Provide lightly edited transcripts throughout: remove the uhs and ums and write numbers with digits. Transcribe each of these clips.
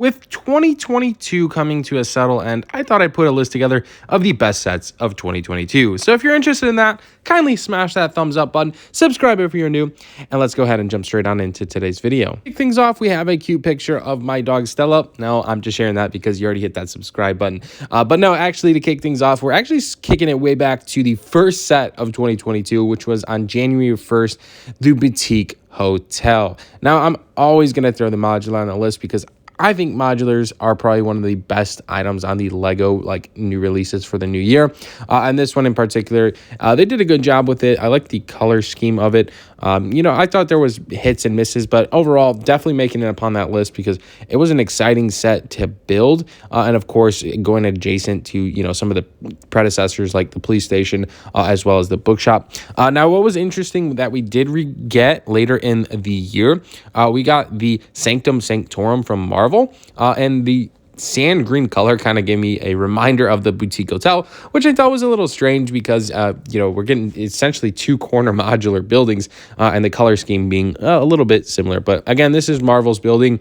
With 2022 coming to a subtle end, I thought I'd put a list together of the best sets of 2022. So if you're interested in that, kindly smash that thumbs up button, subscribe if you're new, and let's go ahead and jump straight on into today's video. To kick things off, we have a cute picture of my dog Stella. No, I'm just sharing that because you already hit that subscribe button. But no, actually to kick things off, we're actually kicking it way back to the first set of 2022, which was on January 1st, the Boutique Hotel. Now, I'm always going to throw the modular on the list because I think modulars are probably one of the best items on the Lego like new releases for the new year. And this one in particular, they did a good job with it. I like the color scheme of it. I thought there was hits and misses, but overall, definitely making it upon that list because it was an exciting set to build. And of course, going adjacent to, some of the predecessors like the police station, as well as the bookshop. Now, what was interesting that we did get later in the year, we got the Sanctum Sanctorum from Marvel. And the sand green color kind of gave me a reminder of the Boutique Hotel, which I thought was a little strange because, we're getting essentially two corner modular buildings and the color scheme being a little bit similar. But again, this is Marvel's building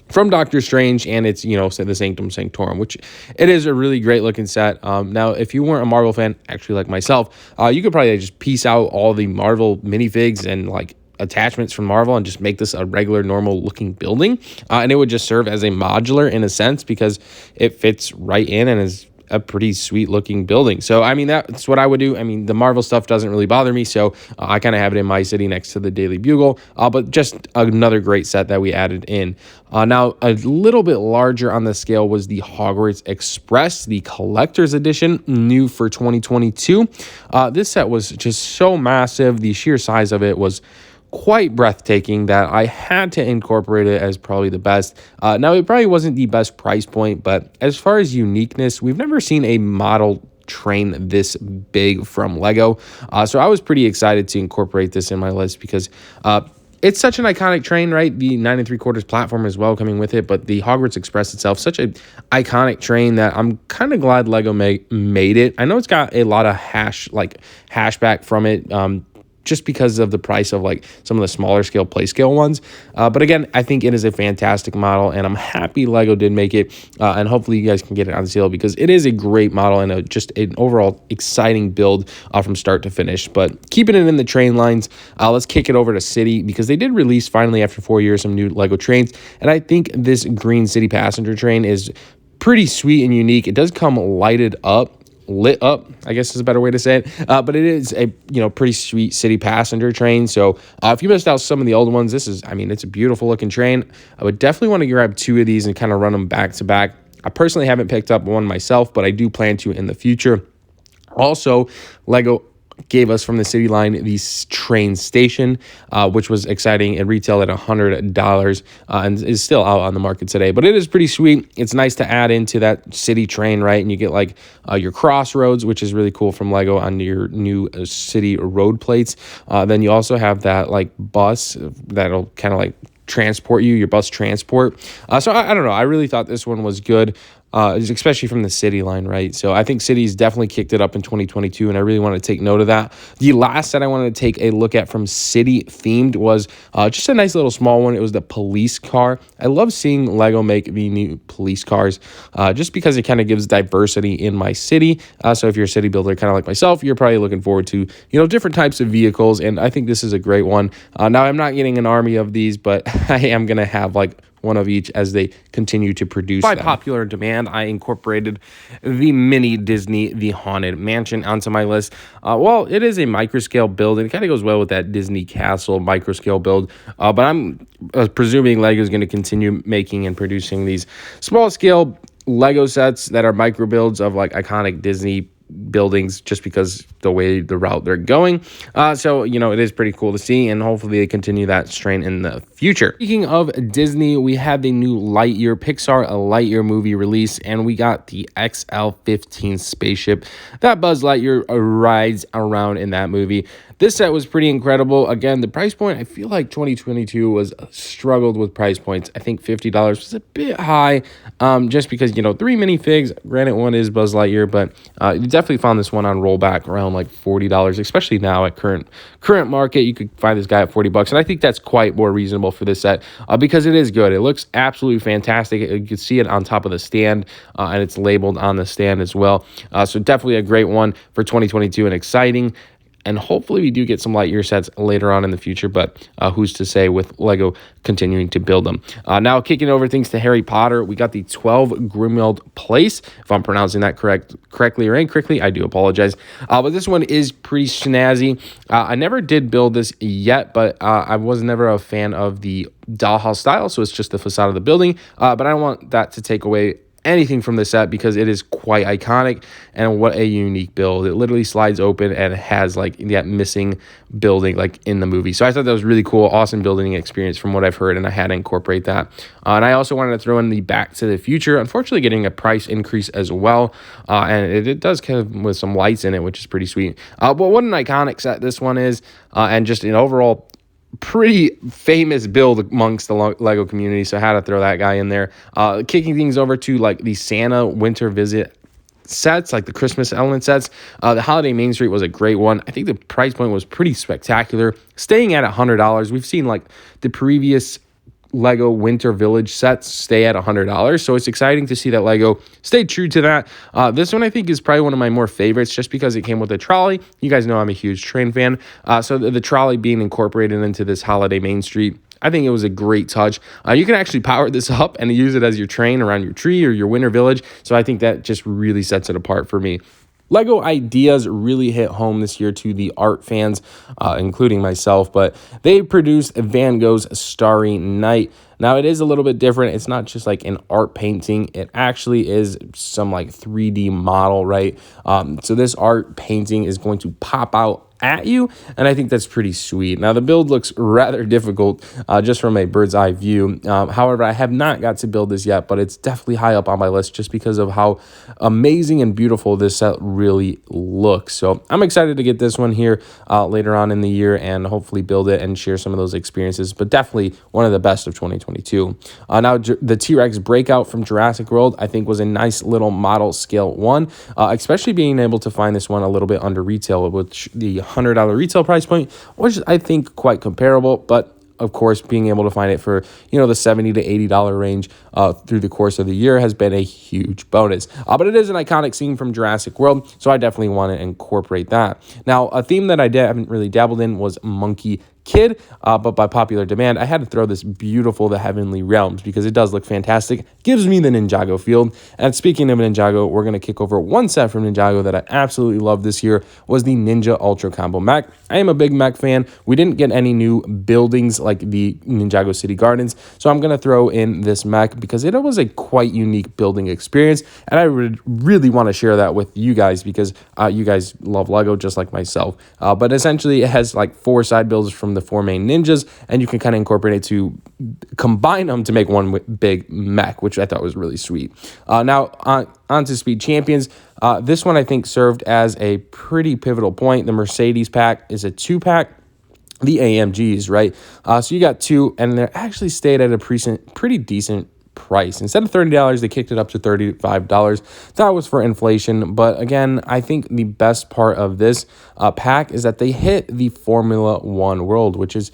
from Doctor Strange, and it's, the Sanctum Sanctorum, which it is a really great looking set. Now, if you weren't a Marvel fan, actually like myself, you could probably just piece out all the Marvel minifigs and like attachments from Marvel and just make this a regular normal looking building, and it would just serve as a modular in a sense because it fits right in and is a pretty sweet looking building. So I mean, that's what I would do. I mean, the Marvel stuff doesn't really bother me, so I kind of have it in my city next to the Daily Bugle, but just another great set that we added in. Now, a little bit larger on the scale was the Hogwarts Express, the collector's edition, new for 2022. This set was just so massive. The sheer size of it was quite breathtaking that I had to incorporate it as probably the best. Now, it probably wasn't the best price point, but as far as uniqueness, we've never seen a model train this big from Lego. So I was pretty excited to incorporate this in my list because it's such an iconic train, right? The 9 3/4 platform as well coming with it, but the Hogwarts Express itself, such an iconic train that I'm kind of glad Lego made it. I know it's got a lot of hashback from it, just because of the price of like some of the smaller scale play scale ones. But again, I think it is a fantastic model and I'm happy Lego did make it. And hopefully you guys can get it on sale because it is a great model and just an overall exciting build from start to finish. But keeping it in the train lines, let's kick it over to City because they did release finally after 4 years some new Lego trains. And I think this green City passenger train is pretty sweet and unique. It does come lit up, I guess is a better way to say it, but it is a pretty sweet city passenger train. So if you missed out some of the old ones, it's a beautiful looking train. I would definitely want to grab two of these and kind of run them back to back. I personally haven't picked up one myself, but I do plan to in the future. Also, Lego gave us from the City line the train station, which was exciting. It retailed at $100 and is still out on the market today, but it is pretty sweet. It's nice to add into that City train, right? And you get like your crossroads, which is really cool from Lego on your new City road plates. Then you also have that like bus that'll kind of like transport you, your bus transport. So I don't know. I really thought this one was good. Especially from the City line, right? So I think City's definitely kicked it up in 2022, and I really want to take note of that. The last set I wanted to take a look at from City themed was just a nice little small one. It was the police car. I love seeing Lego make the new police cars just because it kind of gives diversity in my city. So if you're a city builder, kind of like myself, you're probably looking forward to, different types of vehicles, and I think this is a great one. Now, I'm not getting an army of these, but I am going to have like one of each as they continue to produce them. By popular demand, I incorporated the mini Disney The Haunted Mansion onto my list. Well, it is a microscale build, and it kind of goes well with that Disney Castle microscale build, but I'm presuming Lego is going to continue making and producing these small scale Lego sets that are micro builds of like iconic Disney buildings just because the route they're going. So it is pretty cool to see, and hopefully they continue that strain in the future. Speaking of Disney, we had the new Pixar Lightyear movie release, and we got the XL-15 spaceship that Buzz Lightyear rides around in that movie. this set was pretty incredible. Again, the price point, I feel like 2022 was struggled with price points. I think $50 was a bit high, just because, 3 minifigs, granted one is Buzz Lightyear, but you definitely found this one on rollback around like $40, especially now at current market. You could find this guy at $40, and I think that's quite more reasonable for this set, because it is good. It looks absolutely fantastic. You can see it on top of the stand, and it's labeled on the stand as well. So definitely a great one for 2022 and exciting. And hopefully we do get some Lightyear sets later on in the future, but who's to say with LEGO continuing to build them. Now kicking over things to Harry Potter, we got the 12 Grimmauld Place. If I'm pronouncing that correctly or incorrectly, I do apologize. But this one is pretty snazzy. I never did build this yet, but I was never a fan of the dollhouse style, so it's just the facade of the building. But I don't want that to take away anything from the set because it is quite iconic, and what a unique build. It literally slides open and has like that missing building like in the movie. So I thought that was really cool, awesome building experience from what I've heard, and I had to incorporate that. And I also wanted to throw in the Back to the Future, unfortunately getting a price increase as well, and it does come with some lights in it, which is pretty sweet. But what an iconic set this one is, and just an overall pretty famous build amongst the LEGO community, so I had to throw that guy in there. Kicking things over to like the Santa Winter Visit sets, like the Christmas element sets. The Holiday Main Street was a great one. I think the price point was pretty spectacular, staying at $100. We've seen like the previous LEGO Winter Village sets stay at $100, so it's exciting to see that LEGO stayed true to that. This one I think is probably one of my more favorites just because it came with a trolley. You guys know I'm a huge train fan, so the trolley being incorporated into this Holiday Main Street, I think it was a great touch. You can actually power this up and use it as your train around your tree or your winter village, so I think that just really sets it apart for me. LEGO ideas really hit home this year to the art fans, including myself, but they produced Van Gogh's Starry Night. Now, it is a little bit different. It's not just like an art painting. It actually is some like 3D model, right? So this art painting is going to pop out at you, and I think that's pretty sweet. Now, the build looks rather difficult just from a bird's eye view. However, I have not got to build this yet, but it's definitely high up on my list just because of how amazing and beautiful this set really looks. So I'm excited to get this one here later on in the year and hopefully build it and share some of those experiences, but definitely one of the best of 2022. Now, the T-Rex Breakout from Jurassic World, I think was a nice little model scale one, especially being able to find this one a little bit under retail, which the $100 retail price point, which I think quite comparable, but of course, being able to find it for, the $70 to $80 range through the course of the year has been a huge bonus. But it is an iconic scene from Jurassic World, so I definitely want to incorporate that. Now, a theme that I haven't really dabbled in was Monkey Kid, but by popular demand, I had to throw this beautiful The Heavenly Realms because it does look fantastic. Gives me the Ninjago field. And speaking of Ninjago, we're going to kick over one set from Ninjago that I absolutely love this year was the Ninja Ultra Combo Mech. I am a big mech fan. We didn't get any new buildings like the Ninjago City Gardens, so I'm going to throw in this mech because it was a quite unique building experience, and I would really want to share that with you guys because you guys love LEGO just like myself. But essentially, it has like 4 side builds from the 4 main ninjas, and you can kind of incorporate it to combine them to make one big mech, which I thought was really sweet. Now, on to Speed Champions. This one I think served as a pretty pivotal point. The Mercedes pack is a 2-pack. The AMGs, right? So you got 2, and they actually stayed at a pretty decent price. Instead of $30, they kicked it up to $35. That was for inflation, but again, I think the best part of this pack is that they hit the Formula One world, which is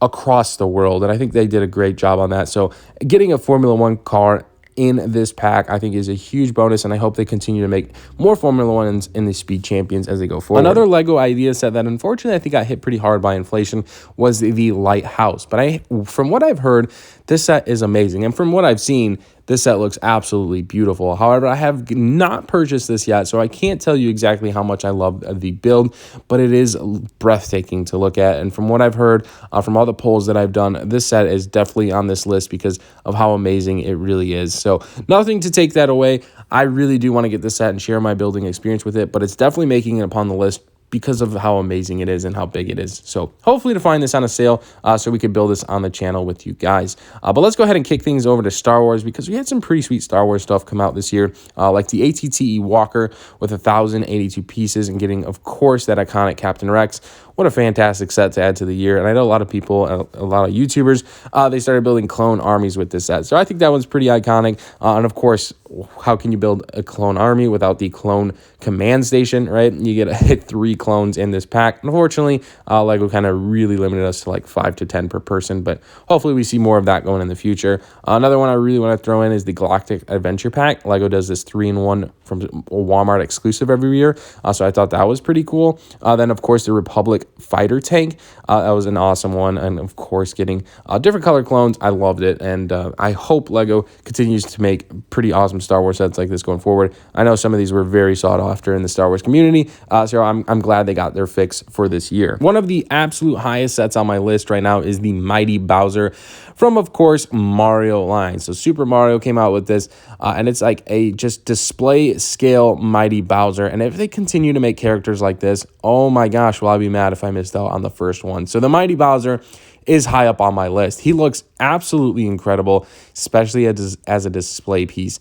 across the world, and I think they did a great job on that. So getting a Formula One car in this pack, I think, is a huge bonus, and I hope they continue to make more Formula Ones in the Speed Champions as they go forward. Another LEGO idea set that unfortunately I think got hit pretty hard by inflation was the Lighthouse, but from what I've heard, this set is amazing, and from what I've seen, this set looks absolutely beautiful. However, I have not purchased this yet, so I can't tell you exactly how much I love the build, but it is breathtaking to look at. And from what I've heard, from all the polls that I've done, this set is definitely on this list because of how amazing it really is. So nothing to take that away. I really do want to get this set and share my building experience with it, but it's definitely making it upon the list because of how amazing it is and how big it is. So hopefully to find this on a sale so we could build this on the channel with you guys. But let's go ahead and kick things over to Star Wars because we had some pretty sweet Star Wars stuff come out this year, like the ATTE Walker with 1,082 pieces and getting, of course, that iconic Captain Rex. what a fantastic set to add to the year. And I know a lot of people, a lot of YouTubers, they started building clone armies with this set. So I think that one's pretty iconic. And of course, how can you build a clone army without the clone command station, right? You get 3 clones in this pack. Unfortunately, LEGO kind of really limited us to like 5 to 10 per person, but hopefully we see more of that going in the future. Another one I really want to throw in is the Galactic Adventure Pack. LEGO does this 3-in-1 from Walmart exclusive every year, so I thought that was pretty cool. Then, of course, the Republic Fighter Tank. That was an awesome one, and of course, getting different color clones. I loved it, and I hope LEGO continues to make pretty awesome Star Wars sets like this going forward. I know some of these were very sought after in the Star Wars community, so I'm glad they got their fix for this year. One of the absolute highest sets on my list right now is the Mighty Bowser from, of course, Mario line. So Super Mario came out with this, and it's like a just display scale Mighty Bowser. And if they continue to make characters like this, oh my gosh, will I be mad if I missed out on the first one. So the Mighty Bowser is high up on my list. He looks absolutely incredible, especially as a display piece.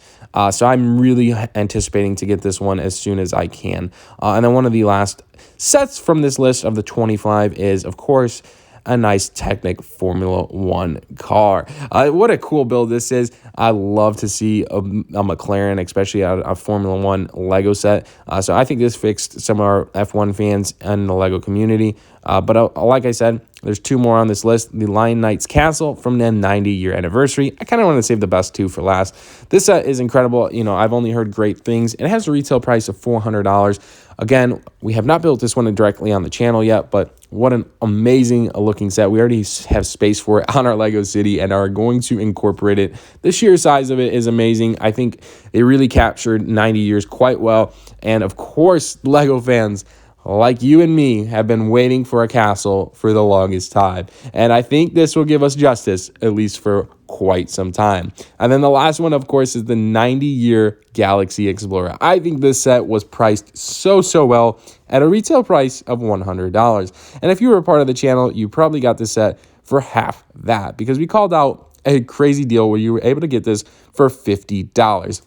So I'm really anticipating to get this one as soon as I can. And then one of the last sets from this list of the 25 is, of course, a nice Technic Formula 1 car. What a cool build this is. I love to see a McLaren, especially a Formula 1 Lego set. So I think this fixed some of our F1 fans and the Lego community. But like I said, there's 2 more on this list. The Lion Knight's Castle from the 90-year anniversary. I kind of want to save the best 2 for last. This set is incredible. You know, I've only heard great things. It has a retail price of $400. Again, we have not built this one directly on the channel yet, but what an amazing looking set. We already have space for it on our Lego City and are going to incorporate it. The sheer size of it is amazing. I think they really captured 90 years quite well. And of course, Lego fans like you and me have been waiting for a castle for the longest time. And I think this will give us justice, at least for quite some time. And then the last one, of course, is the 90-year Galaxy Explorer. I think this set was priced so well at a retail price of $100. And if you were a part of the channel, you probably got this set for half that, because we called out a crazy deal where you were able to get this for $50.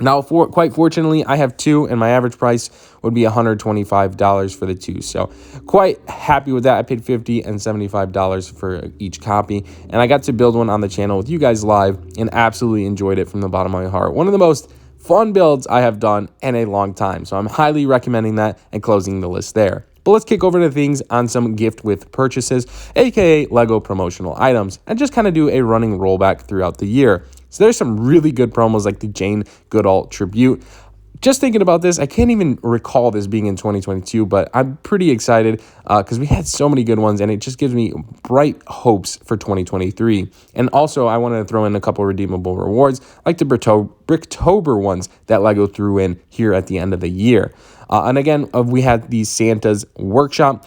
Now, quite fortunately, I have 2, and my average price would be $125 for the 2. So quite happy with that. I paid $50 and $75 for each copy, and I got to build one on the channel with you guys live and absolutely enjoyed it from the bottom of my heart. One of the most fun builds I have done in a long time. So I'm highly recommending that and closing the list there. But let's kick over to things on some gift with purchases, aka Lego promotional items, and just kind of do a running rollback throughout the year. So there's some really good promos like the Jane Goodall tribute. Just thinking about this, I can't even recall this being in 2022, but I'm pretty excited because we had so many good ones, and it just gives me bright hopes for 2023. And also, I wanted to throw in a couple redeemable rewards, like the Bricktober ones that LEGO threw in here at the end of the year. And again, we had the Santa's Workshop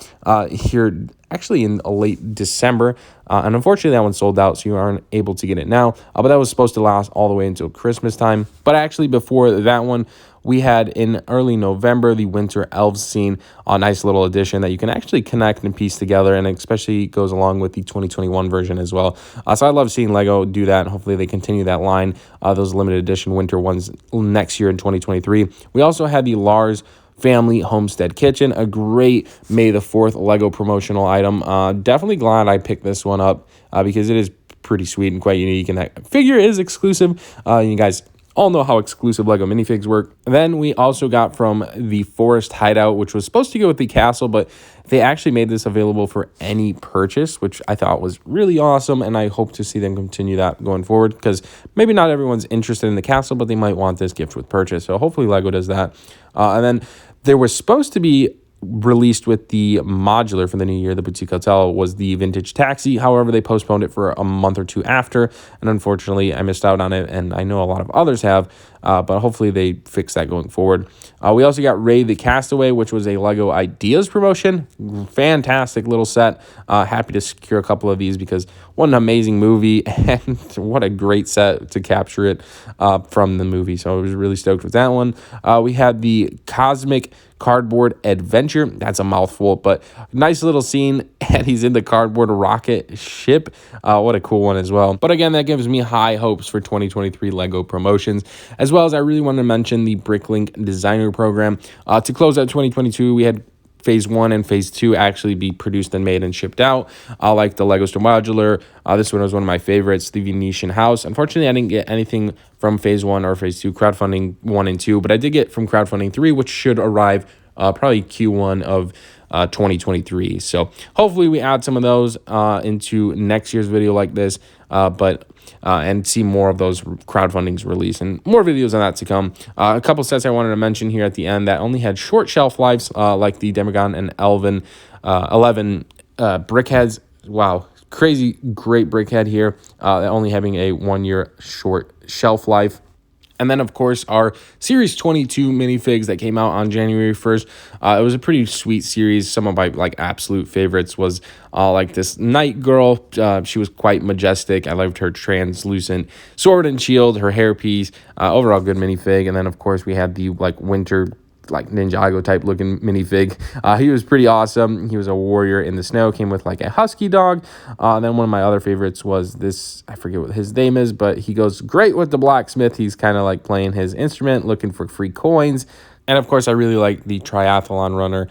here actually in late December. And unfortunately, that one sold out, so you aren't able to get it now. But that was supposed to last all the way until Christmas time. But actually, before that one, we had in early November the Winter Elves scene, a nice little addition that you can actually connect and piece together, and especially goes along with the 2021 version as well. So I love seeing LEGO do that, and hopefully they continue that line, those limited edition winter ones next year in 2023. We also had the Lars Family Homestead Kitchen, a great May the 4th LEGO promotional item. Definitely glad I picked this one up because it is pretty sweet and quite unique, and that figure is exclusive. You guys all know how exclusive LEGO minifigs work. Then we also got from the Forest Hideout, which was supposed to go with the castle, but they actually made this available for any purchase, which I thought was really awesome, and I hope to see them continue that going forward, because maybe not everyone's interested in the castle, but they might want this gift with purchase. So hopefully LEGO does that. And then there was supposed to be released with the modular for the new year, the Boutique Hotel, was the Vintage Taxi. However, they postponed it for a month or 2 after, and unfortunately I missed out on it, and I know a lot of others have, but hopefully they fix that going forward. We also got Ray the Castaway, which was a LEGO Ideas promotion. Fantastic little set. Happy to secure a couple of these because what an amazing movie, and what a great set to capture it from the movie. So I was really stoked with that one. We had the Cosmic Cardboard Adventure. That's a mouthful, but nice little scene, and he's in the cardboard rocket ship. What a cool one as well. But again, that gives me high hopes for 2023 LEGO promotions, as well as I really want to mention the Bricklink Designer Program. To close out 2022, we had phase 1 and phase 2 actually be produced and made and shipped out. Like the Lego Store Modular. This one was one of my favorites, the Venetian House. Unfortunately, I didn't get anything from phase 1 or phase 2, crowdfunding 1 and 2, but I did get from crowdfunding 3, which should arrive probably Q1 of 2023. So hopefully we add some of those into next year's video like this, and see more of those crowdfundings release and more videos on that to come. A couple sets I wanted to mention here at the end that only had short shelf lives, like the Demagon and 11 brickheads. Wow, crazy great brickhead here, only having a 1-year short shelf life. And then, of course, our Series 22 minifigs that came out on January 1st. It was a pretty sweet series. Some of my absolute favorites was like this Night Girl. She was quite majestic. I loved her translucent sword and shield, her hairpiece. Overall, good minifig. And then, of course, we had the winter Ninjago type looking minifig. He was pretty awesome. He was a warrior in the snow, came with a husky dog. Then one of my other favorites was this, I forget what his name is, but he goes great with the blacksmith. He's kind of playing his instrument, looking for free coins. And of course, I really like the triathlon runner,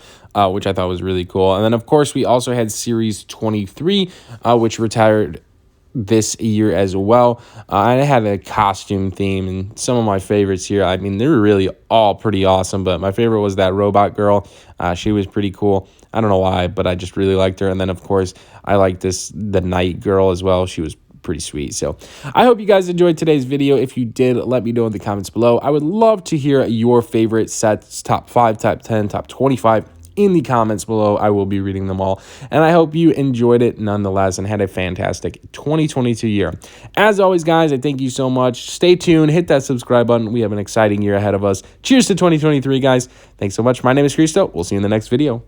which I thought was really cool. And then of course, we also had Series 23, which retired this year as well. I had a costume theme, and some of my favorites here, I mean, they were really all pretty awesome, but my favorite was that robot girl. She was pretty cool. I don't know why, but I just really liked her. And then of course, I like the Night Girl as well. She was pretty sweet. So I hope you guys enjoyed today's video. If you did, let me know in the comments below. I would love to hear your favorite sets, top 5, top 10, top 25 in the comments below. I will be reading them all, and I hope you enjoyed it nonetheless and had a fantastic 2022 year. As always, guys, I thank you so much. Stay tuned, hit that subscribe button. We have an exciting year ahead of us. Cheers to 2023, guys. Thanks so much. My name is Cristo. We'll see you in the next video.